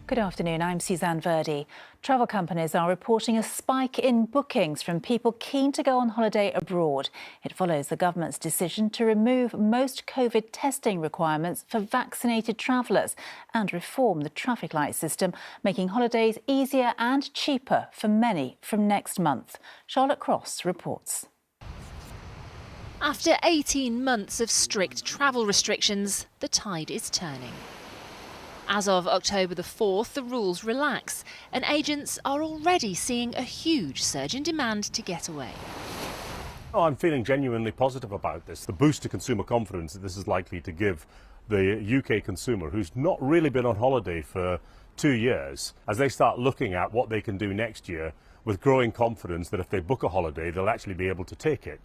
Good afternoon, I'm Suzanne Virdee. Travel companies are reporting a spike in bookings from people keen to go on holiday abroad. It follows the government's decision to remove most COVID testing requirements for vaccinated travellers and reform the traffic light system, making holidays easier and cheaper for many from next month. Charlotte Cross reports. After 18 months of strict travel restrictions, the tide is turning. As of October the 4th, the rules relax, and agents are already seeing a huge surge in demand to get away. Oh, I'm feeling genuinely positive about this. The boost to consumer confidence that this is likely to give the UK consumer, who's not really been on holiday for 2 years, as they start looking at what they can do next year with growing confidence that if they book a holiday, they'll actually be able to take it.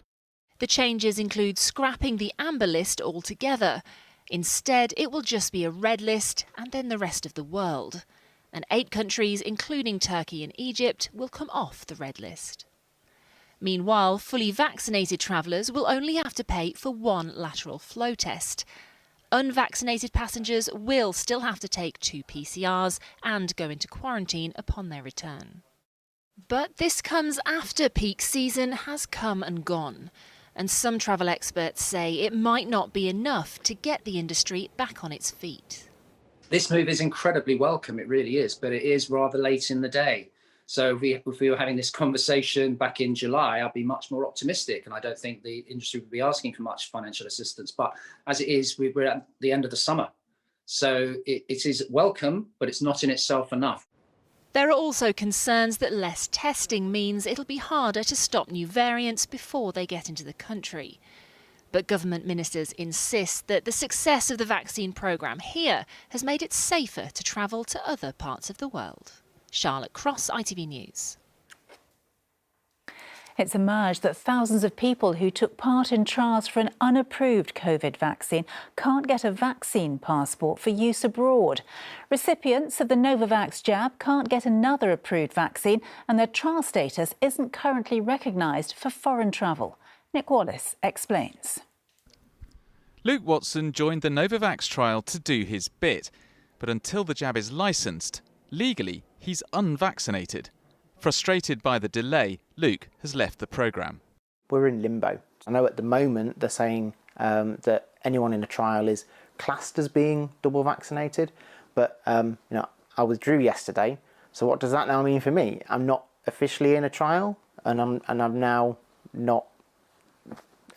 The changes include scrapping the amber list altogether. Instead, it will just be a red list and then the rest of the world. And 8 countries, including Turkey and Egypt, will come off the red list. Meanwhile, fully vaccinated travellers will only have to pay for 1 lateral flow test. Unvaccinated passengers will still have to take 2 PCRs and go into quarantine upon their return. But this comes after peak season has come and gone. And some travel experts say it might not be enough to get the industry back on its feet. This move is incredibly welcome, it really is, but it is rather late in the day. So if we were having this conversation back in July, I'd be much more optimistic, and I don't think the industry would be asking for much financial assistance. But as it is, we're at the end of the summer. So it is welcome, but it's not in itself enough. There are also concerns that less testing means it'll be harder to stop new variants before they get into the country. But government ministers insist that the success of the vaccine programme here has made it safer to travel to other parts of the world. Charlotte Cross, ITV News. It's emerged that thousands of people who took part in trials for an unapproved COVID vaccine can't get a vaccine passport for use abroad. Recipients of the Novavax jab can't get another approved vaccine, and their trial status isn't currently recognised for foreign travel. Nick Wallace explains. Luke Watson joined the Novavax trial to do his bit, but until the jab is licensed, legally he's unvaccinated. Frustrated by the delay, Luke has left the programme. We're in limbo. I know at the moment they're saying that anyone in a trial is classed as being double vaccinated, but I withdrew yesterday. So what does that now mean for me? I'm not officially in a trial, and I'm now not.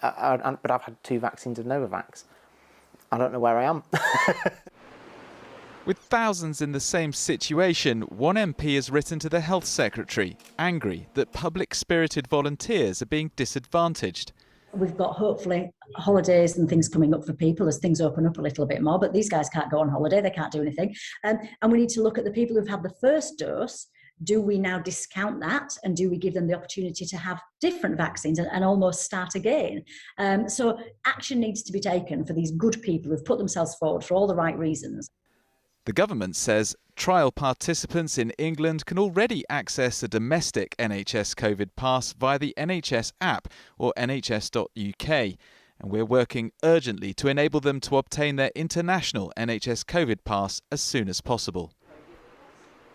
But I've had 2 vaccines of Novavax. I don't know where I am. With thousands in the same situation, one MP has written to the Health Secretary, angry that public-spirited volunteers are being disadvantaged. We've got hopefully holidays and things coming up for people as things open up a little bit more, but these guys can't go on holiday, they can't do anything. And we need to look at the people who've had the first dose. Do we now discount that, and do we give them the opportunity to have different vaccines and almost start again? So action needs to be taken for these good people who've put themselves forward for all the right reasons. The government says trial participants in England can already access a domestic NHS COVID pass via the NHS app or nhs.uk, and we're working urgently to enable them to obtain their international NHS COVID pass as soon as possible.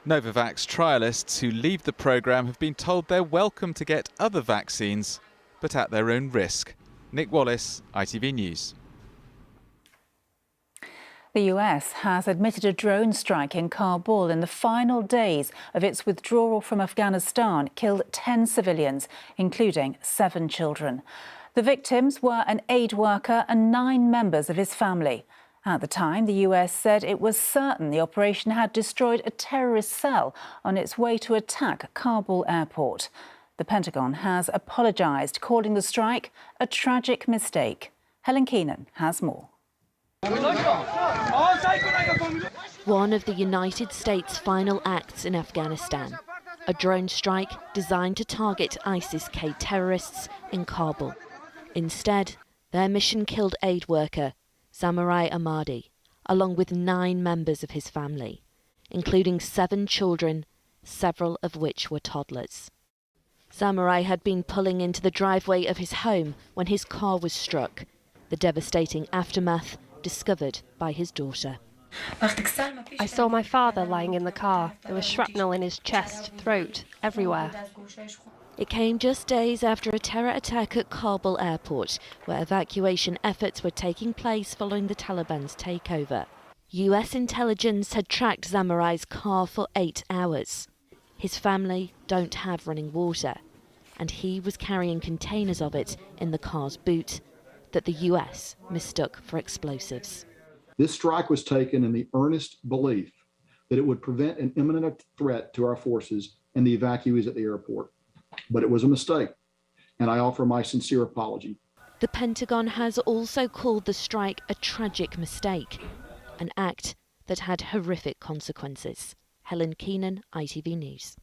Novavax trialists who leave the programme have been told they're welcome to get other vaccines, but at their own risk. Nick Wallace, ITV News. The US has admitted a drone strike in Kabul in the final days of its withdrawal from Afghanistan killed 10 civilians, including 7 children. The victims were an aid worker and 9 members of his family. At the time, the US said it was certain the operation had destroyed a terrorist cell on its way to attack Kabul airport. The Pentagon has apologised, calling the strike a tragic mistake. Helen Keenan has more. One of the United States' final acts in Afghanistan, a drone strike designed to target ISIS-K terrorists in Kabul. Instead, their mission killed aid worker Samurai Ahmadi, along with 9 members of his family, including 7 children, several of which were toddlers. Samurai had been pulling into the driveway of his home when his car was struck, the devastating aftermath discovered by his daughter. I saw my father lying in the car. There was shrapnel in his chest, throat, everywhere. It came just days after a terror attack at Kabul airport, where evacuation efforts were taking place following the Taliban's takeover. US intelligence had tracked Zamorai's car for 8 hours. His family don't have running water, and he was carrying containers of it in the car's boot that the US mistook for explosives. This strike was taken in the earnest belief that it would prevent an imminent threat to our forces and the evacuees at the airport. But it was a mistake, and I offer my sincere apology. The Pentagon has also called the strike a tragic mistake, an act that had horrific consequences. Helen Keenan, ITV News.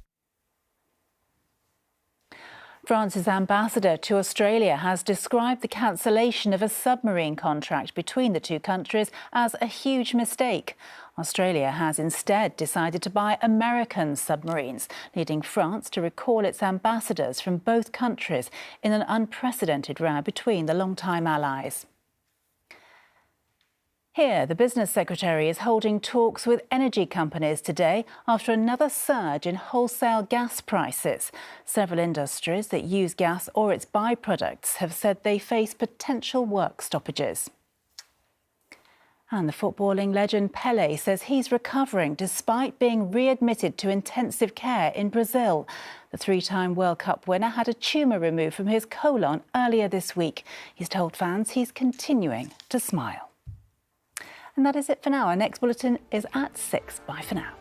France's ambassador to Australia has described the cancellation of a submarine contract between the two countries as a huge mistake. Australia has instead decided to buy American submarines, leading France to recall its ambassadors from both countries in an unprecedented row between the longtime allies. Here, the Business Secretary is holding talks with energy companies today after another surge in wholesale gas prices. Several industries that use gas or its byproducts have said they face potential work stoppages. And the footballing legend Pelé says he's recovering despite being readmitted to intensive care in Brazil. The 3-time World Cup winner had a tumour removed from his colon earlier this week. He's told fans he's continuing to smile. And that is it for now. Our next bulletin is at 6. Bye for now.